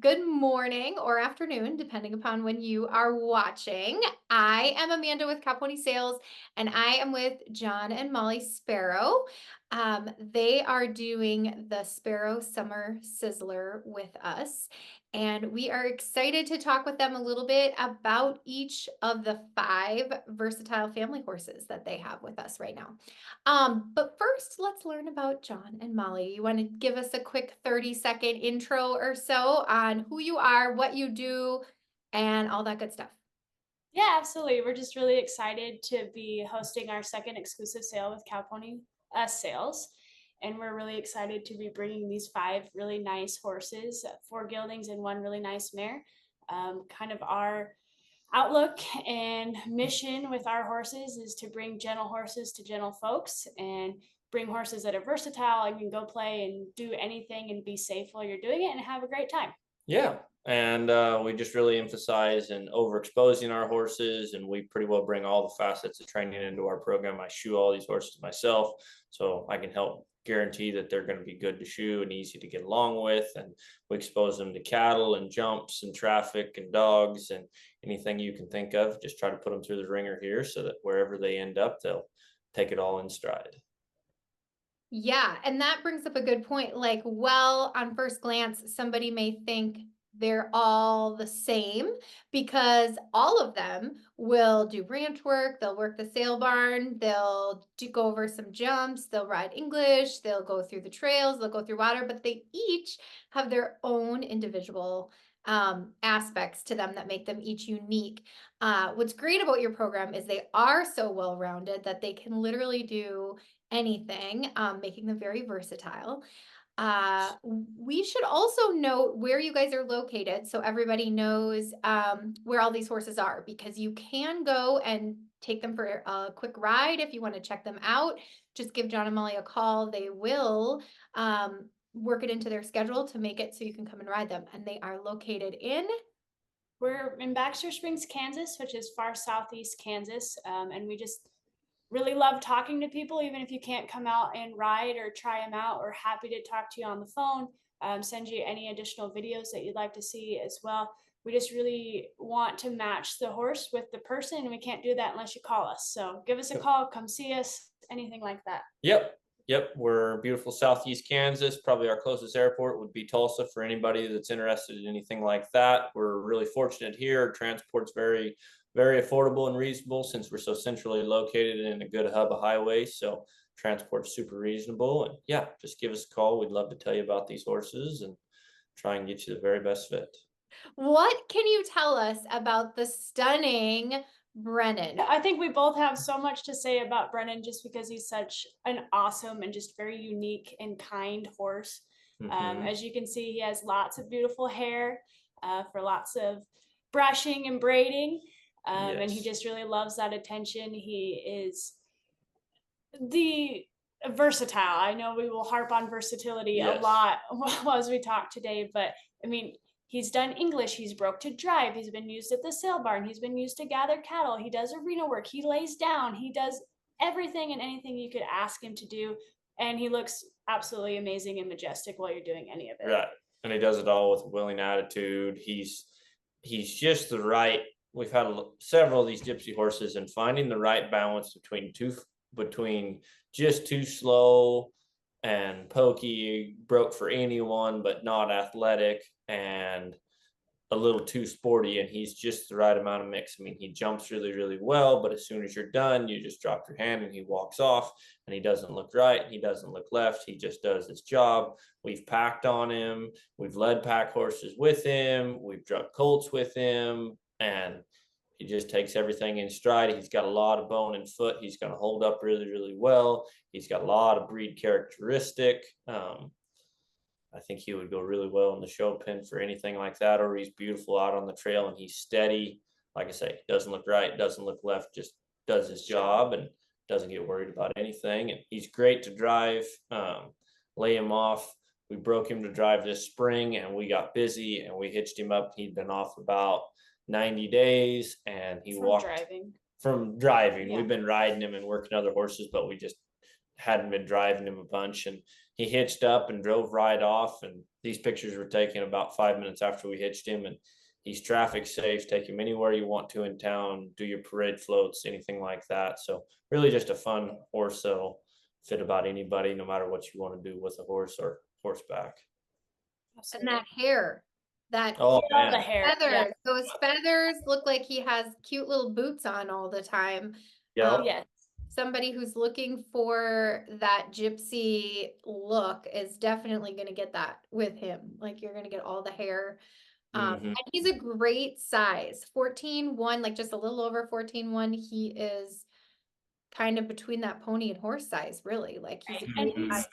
Good morning or afternoon, depending upon when you are watching. I am Amanda with Cow Pony Sales, and I am with John and Molly Sparrow. They are doing the Sparrow Summer Sizzler with us, and we are excited to talk with them a little bit about each of the 5 versatile family horses that they have with us right now. But first, let's learn about John and Molly. You want to give us a quick 30-second intro or so on who you are, what you do, and all that good stuff. Yeah, absolutely. We're just really excited to be hosting our second exclusive sale with Cow Pony Sales. And we're really excited to be bringing these 5 really nice horses, 4 geldings and 1 really nice mare. Kind of our outlook and mission with our horses is to bring gentle horses to gentle folks and bring horses that are versatile and can go play and do anything and be safe while you're doing it and have a great time. Yeah. And we just really emphasize in overexposing our horses, and we pretty well bring all the facets of training into our program. I shoe all these horses myself, so I can help guarantee that they're going to be good to shoe and easy to get along with. And we expose them to cattle and jumps and traffic and dogs and anything you can think of. Just try to put them through the ringer here so that wherever they end up, they'll take it all in stride. Yeah, and that brings up a good point. Like, well, on first glance, somebody may think they're all the same because all of them will do branch work, they'll work the sale barn, they'll go over some jumps, they'll ride English, they'll go through the trails, they'll go through water, but they each have their own individual aspects to them that make them each unique. What's great about your program is they are so well-rounded that they can literally do anything, making them very versatile. We should also note where you guys are located so everybody knows where all these horses are, because you can go and take them for a quick ride if you want to check them out. Just give John and Molly a call. They will work it into their schedule to make it so you can come and ride them. And they are located in We're in Baxter Springs, Kansas, which is far southeast Kansas, and we just really love talking to people, even if you can't come out and ride or try them out. We're happy to talk to you on the phone, send you any additional videos that you'd like to see as well. We just really want to match the horse with the person, and we can't do that unless you call us. So give us a call, come see us, anything like that. Yep, we're beautiful southeast Kansas. Probably our closest airport would be Tulsa for anybody that's interested in anything like that. We're really fortunate here. Transport's very, very affordable and reasonable since we're so centrally located in a good hub of highways. So transport's super reasonable. And yeah, just give us a call. We'd love to tell you about these horses and try and get you the very best fit. What can you tell us about the stunning Brennan? I think we both have so much to say about Brennan just because he's such an awesome and just very unique and kind horse. As you can see, he has lots of beautiful hair for lots of brushing and braiding. And he just really loves that attention. He is the versatile. I know we will harp on versatility a lot as we talk today, but I mean, he's done English, he's broke to drive, he's been used at the sale barn, he's been used to gather cattle, he does arena work, he lays down, he does everything and anything you could ask him to do, and he looks absolutely amazing and majestic while you're doing any of it. Right. And he does it all with a willing attitude. He's just the right. We've had several of these gypsy horses, and finding the right balance between just too slow and pokey, broke for anyone but not athletic, and a little too sporty, and he's just the right amount of mix. I mean, he jumps really, really well, but as soon as you're done, you just drop your hand and he walks off, and he doesn't look right, he doesn't look left, he just does his job. We've packed on him, we've led pack horses with him, we've drug colts with him, and he just takes everything in stride. He's got a lot of bone and foot. He's going to hold up really, really well. He's got a lot of breed characteristic. I think he would go really well in the show pen for anything like that, or he's beautiful out on the trail and he's steady. Like I say, doesn't look right, doesn't look left, just does his job and doesn't get worried about anything. And he's great to drive, lay him off. We broke him to drive this spring and we got busy and we hitched him up. He'd been off about 90 days and he walked from driving. Yeah. We've been riding him and working other horses, but we just hadn't been driving him a bunch, and he hitched up and drove right off. And these pictures were taken about 5 minutes after we hitched him. And he's traffic safe. Take him anywhere you want to in town. Do your parade floats, anything like that. So really just a fun horse that'll fit about anybody, no matter what you want to do with a horse or horseback. And that hair, that Oh All the man, hair. feathers, Yeah. those feathers look like he has cute little boots on all the time. yeah, Yes. Somebody who's looking for that gypsy look is definitely going to get that with him. Like you're going to get all the hair. And he's a great size, 14'1", like just a little over 14'1". He is kind of between that pony and horse size, really. Like he's a And great size.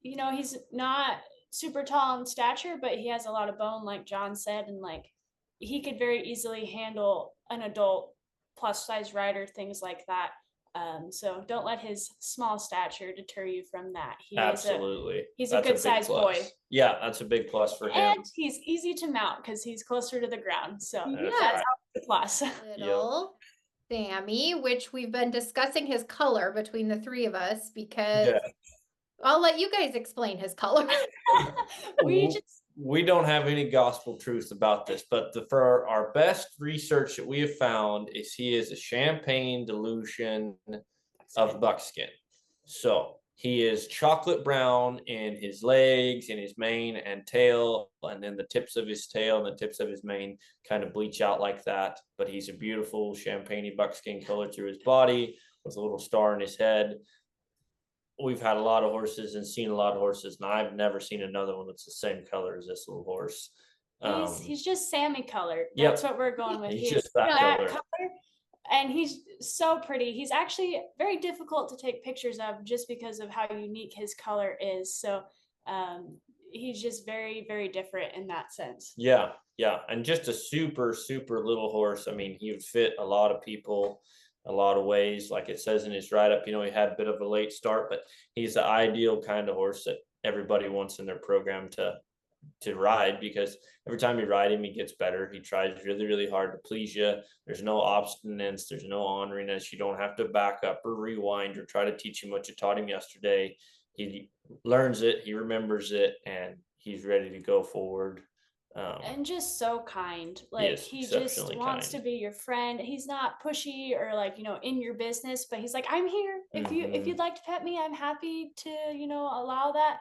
you know, he's not super tall in stature, but he has a lot of bone, like John said, and like he could very easily handle an adult plus size rider, things like that. So don't let his small stature deter you from that. absolutely. He's a good sized boy. Yeah, that's a big plus for him. And he's easy to mount because he's closer to the ground. So that's a plus. Little Sammy, which we've been discussing his color between the three of us because I'll let you guys explain his color. We don't have any gospel truth about this, but for our best research that we have found is he is a champagne dilution of buckskin. So he is chocolate brown in his legs, in his mane and tail, and then the tips of his tail and the tips of his mane kind of bleach out like that. But he's a beautiful champagne buckskin color through his body with a little star in his head. We've had a lot of horses and seen a lot of horses, and I've never seen another one that's the same color as this little horse. He's just Sammy colored. Yep. That's what we're going with. He's just that color. And he's so pretty. He's actually very difficult to take pictures of just because of how unique his color is. So he's just very, very different in that sense. Yeah, and just a super, super little horse. I mean, he would fit a lot of people a lot of ways. Like it says in his write-up, you know, he had a bit of a late start, but he's the ideal kind of horse that everybody wants in their program to ride, because every time you ride him, he gets better. He tries really, really hard to please you. There's no obstinance. There's no orneriness. You don't have to back up or rewind or try to teach him what you taught him yesterday. He learns it, he remembers it, and he's ready to go forward. And just so kind. Like he just wants to be your friend. He's not pushy or like, you know, in your business, but he's like, I'm here. If you'd like to pet me, I'm happy to, you know, allow that.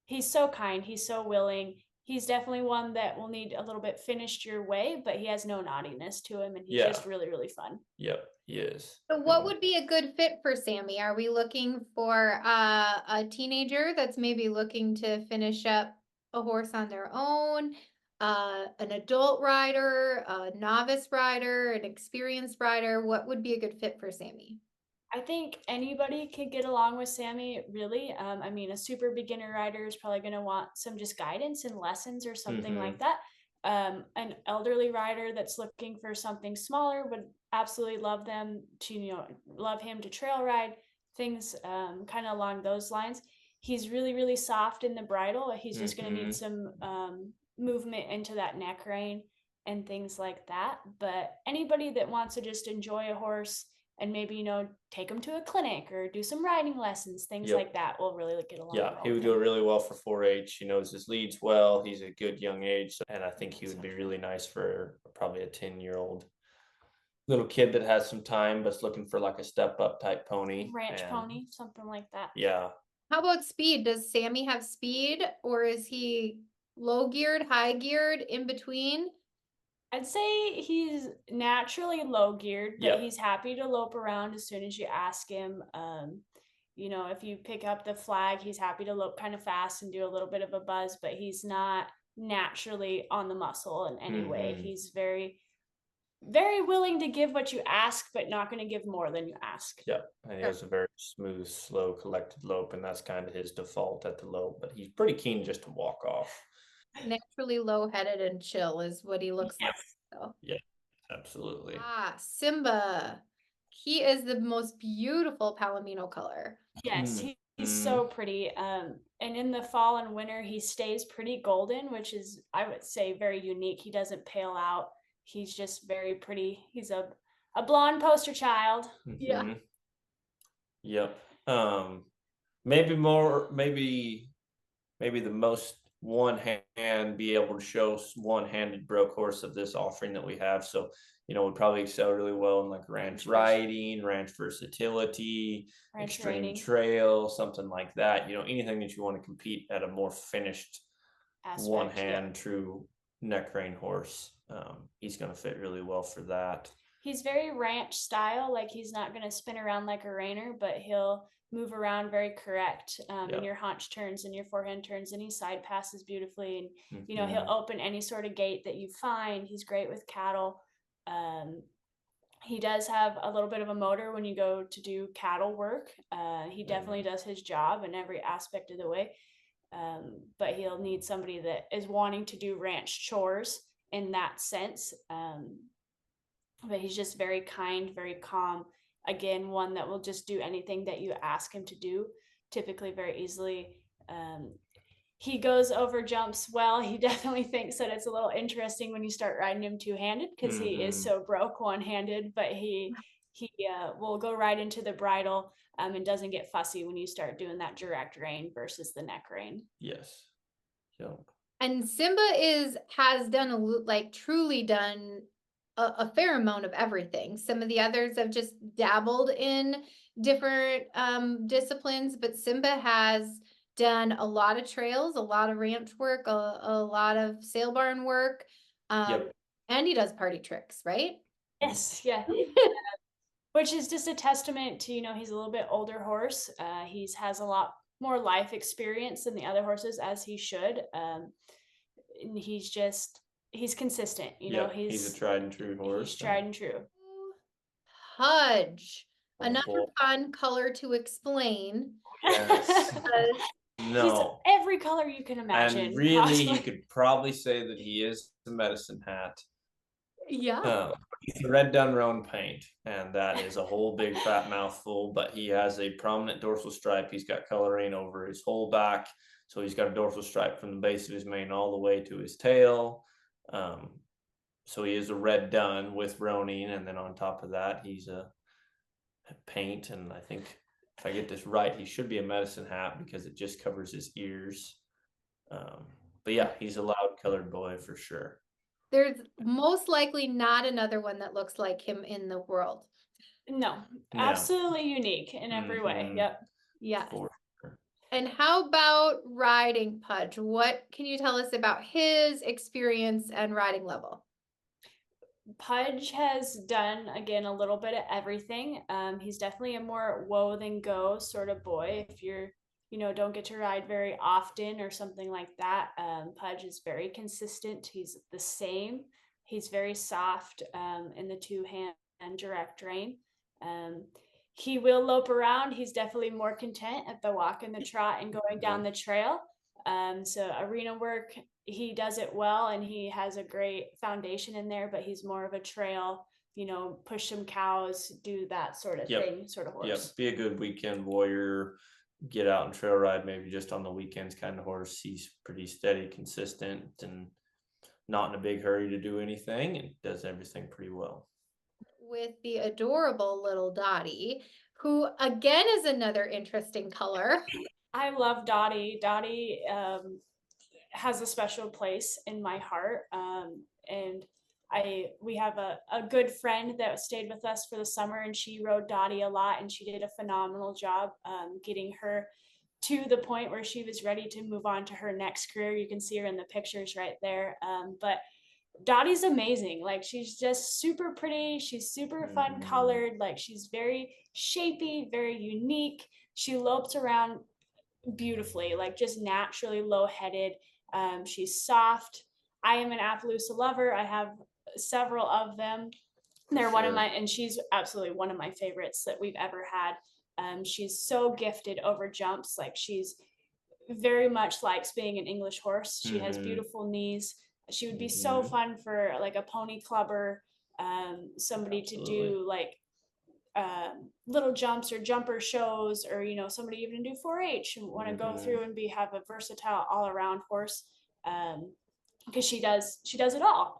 He's so kind. He's so willing. He's definitely one that will need a little bit finished your way, but he has no naughtiness to him, and he's just really, really fun. Yep, he is. So what would be a good fit for Sammy? Are we looking for a teenager that's maybe looking to finish up a horse on their own, an adult rider, a novice rider, an experienced rider? What would be a good fit for Sammy? I think anybody could get along with Sammy, really. I mean, a super beginner rider is probably going to want some just guidance and lessons or something like that. An elderly rider that's looking for something smaller would absolutely love him to trail ride, things kind of along those lines. He's really, really soft in the bridle. He's just going to need some movement into that neck rein and things like that. But anybody that wants to just enjoy a horse and maybe, you know, take him to a clinic or do some riding lessons, things like that will really get along. Yeah, he would do really well for 4-H. He knows his leads well. He's a good young age. And I think he would be really nice for probably a 10-year-old little kid that has some time but's looking for like a step up type pony. Ranch pony, something like that. Yeah. How about speed? Does Sammy have speed, or is he low geared, high geared, in between? I'd say he's naturally low geared, but he's happy to lope around as soon as you ask him. You know, if you pick up the flag, he's happy to lope kind of fast and do a little bit of a buzz, but he's not naturally on the muscle in any way. He's very, very willing to give what you ask, but not going to give more than you ask. Yeah, and he has a very smooth, slow, collected lope, and that's kind of his default at the lope, but he's pretty keen just to walk off. Naturally low-headed and chill is what he looks like. So. Yeah, absolutely. Simba. He is the most beautiful Palomino color. Yes, he's so pretty. And in the fall and winter, he stays pretty golden, which is, I would say, very unique. He doesn't pale out. He's just very pretty. He's a blonde poster child. Yep. maybe more, maybe the most one hand, be able to show one-handed broke horse of this offering that we have. So, would probably excel really well in like ranch riding, ranch versatility, extreme trail, something like that. Anything that you want to compete at a more finished one hand true neck rein horse. He's going to fit really well for that. He's very ranch style. Like, he's not going to spin around like a reiner, but he'll move around very correct in your haunch turns and your forehand turns, and he side passes beautifully. And he'll open any sort of gate that you find. He's great with cattle. He does have a little bit of a motor when you go to do cattle work. He definitely does his job in every aspect of the way. But he'll need somebody that is wanting to do ranch chores in that sense. But he's just very kind, very calm. Again, one that will just do anything that you ask him to do, typically very easily. He goes over jumps well. He definitely thinks that it's a little interesting when you start riding him two-handed, because he is so broke one-handed, but he will go right into the bridle and doesn't get fussy when you start doing that direct rein versus the neck rein. Yes. So. And Simba has done truly done a fair amount of everything. Some of the others have just dabbled in different disciplines, but Simba has done a lot of trails, a lot of ranch work, a lot of sail barn work, and he does party tricks, right? Yes, yeah. Which is just a testament to, he's a little bit older horse. He has a lot more life experience than the other horses, as he should. And he's consistent, he's a tried and true horse. He's tried and true. Pudge, another fun color to explain. Yes. No. He's every color you can imagine. And really, you could probably say that he is the medicine hat. Yeah. He's a red dun roan paint, and that is a whole big fat mouthful, but he has a prominent dorsal stripe. He's got coloring over his whole back. So he's got a dorsal stripe from the base of his mane all the way to his tail. So he is a red dun with roaning, and then on top of that, he's a paint. And I think if I get this right, he should be a medicine hat because it just covers his ears. But yeah, he's a loud colored boy for sure. There's most likely not another one that looks like him in the world. No, absolutely unique in every way. Yep. Yeah. And how about riding Pudge? What can you tell us about his experience and riding level? Pudge has done, again, a little bit of everything. He's definitely a more whoa than go sort of boy. If you're, don't get to ride very often or something like that, Pudge is very consistent. He's the same. He's very soft in the two-hand and direct rein. He will lope around. He's definitely more content at the walk and the trot and going down the trail. So arena work, he does it well, and he has a great foundation in there, but he's more of a trail, push some cows, do that sort of thing, sort of horse. Yep, be a good weekend warrior, get out and trail ride maybe just on the weekends kind of horse. He's pretty steady, consistent, and not in a big hurry to do anything, and does everything pretty well. With the adorable little Dottie, who again is another interesting color. I love Dottie. Dottie has a special place in my heart. And we have a good friend that stayed with us for the summer, and she rode Dottie a lot, and she did a phenomenal job getting her to the point where she was ready to move on to her next career. You can see her in the pictures right there. But Dottie's amazing. Like, she's just super pretty. She's super fun colored. Like, she's very shapy, very unique. She lopes around beautifully, like just naturally low-headed. She's soft. I am an Appaloosa lover. I have several of them. They're one of my, and she's absolutely one of my favorites that we've ever had. She's so gifted over jumps. Like, she's very much likes being an English horse. She has beautiful knees. She would be so fun for like a pony clubber, somebody to do like little jumps or jumper shows, or somebody even do 4-H and want to go through and have a versatile all-around horse, because she does it all.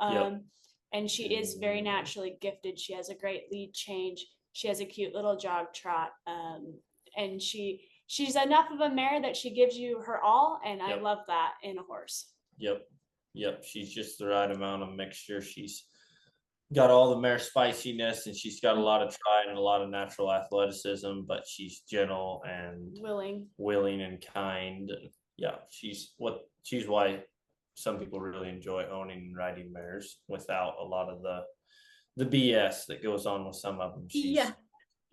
And she is very naturally gifted. She has a great lead change. She has a cute little jog trot, and she she's enough of a mare that she gives you her all, and I Yep. love that in a horse. Yep. She's just the right amount of mixture. She's got all the mare spiciness, and she's got a lot of try and a lot of natural athleticism, but she's gentle and willing and kind. And yeah, she's why some people really enjoy owning and riding mares without a lot of the BS that goes on with some of them. She's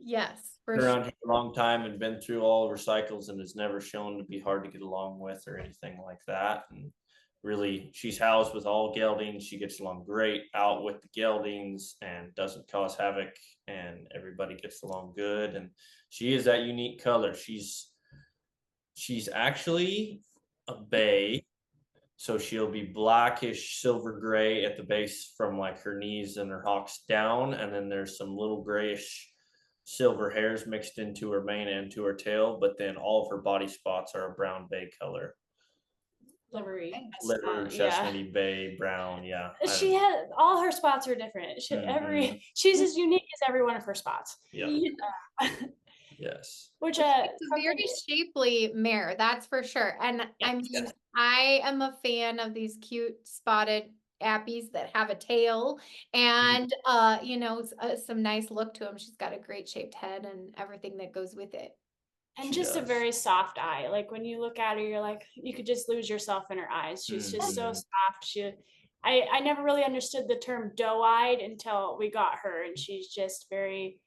Yes, for been sure. around here a long time and been through all of her cycles and is never shown to be hard to get along with or anything like that. And really, she's housed with all geldings. She gets along great out with the geldings and doesn't cause havoc, and everybody gets along good. And she is that unique color. She's actually a bay, so she'll be blackish silver gray at the base from like her knees and her hocks down, and then there's some little grayish silver hairs mixed into her mane and to her tail, but then all of her body spots are a brown bay color. Livery, chestnutty bay brown. She has all her spots are different. She's as unique as every one of her spots. Yes. Which it's a very shapely mare, that's for sure. And I mean, I am a fan of these cute spotted appies that have a tail and you know, some nice look to them. She's got a great shaped head and everything that goes with it. And just a very soft eye. Like when you look at her, you're like, you could just lose yourself in her eyes. She's just so soft. I never really understood the term doe-eyed until we got her, and she's just very,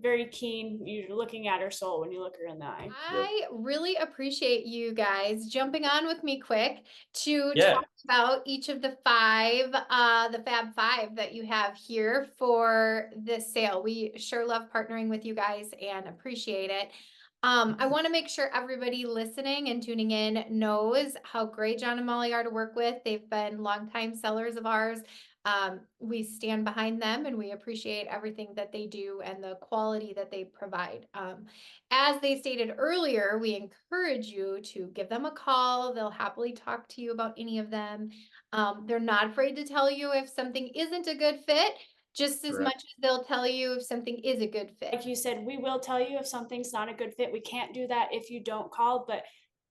very keen. You're looking at her soul when you look her in the eye. I really appreciate you guys jumping on with me quick to talk about each of the Fab Five that you have here for this sale. We sure love partnering with you guys and appreciate it. I want to make sure everybody listening and tuning in knows how great John and Molly are to work with. They've been longtime sellers of ours. We stand behind them and we appreciate everything that they do and the quality that they provide. As they stated earlier, we encourage you to give them a call. They'll happily talk to you about any of them. They're not afraid to tell you if something isn't a good fit, just as much as they'll tell you if something is a good fit. Like you said, we will tell you if something's not a good fit. We can't do that if you don't call, but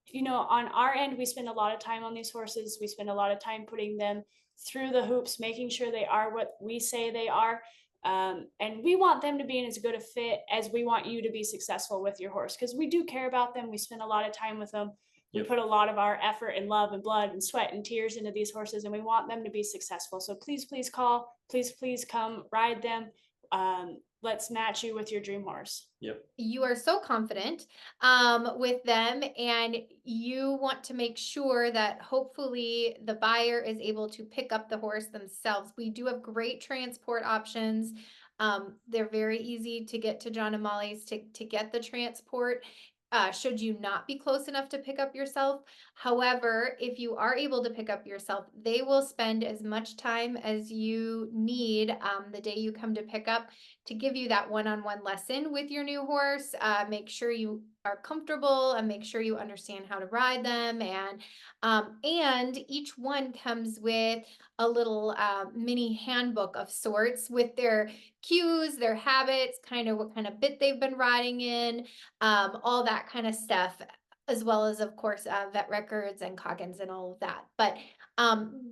you know, on our end, we spend a lot of time on these horses. We spend a lot of time putting them through the hoops, making sure they are what we say they are. And we want them to be in as good a fit as we want you to be successful with your horse, because we do care about them. We spend a lot of time with them. We put a lot of our effort and love and blood and sweat and tears into these horses, and we want them to be successful. So please, please call. Please, please come ride them. Let's match you with your dream horse. You are so confident with them, and you want to make sure that hopefully the buyer is able to pick up the horse themselves. We do have great transport options. They're very easy to get to John and Molly's to get the transport. Should you not be close enough to pick up yourself. However, if you are able to pick up yourself, they will spend as much time as you need the day you come to pick up to give you that one-on-one lesson with your new horse. Make sure you are comfortable and make sure you understand how to ride them. And each one comes with a little mini handbook of sorts with their cues, their habits, kind of what kind of bit they've been riding in, all that kind of stuff, as well as, of course, vet records and Coggins and all of that. But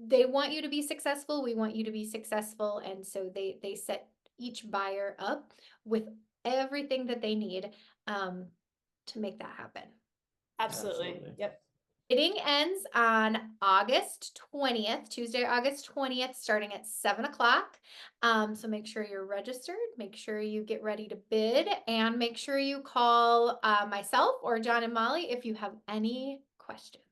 they want you to be successful. We want you to be successful. And so they set each buyer up with everything that they need to make that happen. Absolutely. Yep. Bidding ends on August 20th, Tuesday, August 20th, starting at 7 o'clock. So make sure you're registered, make sure you get ready to bid, and make sure you call myself or John and Molly if you have any questions.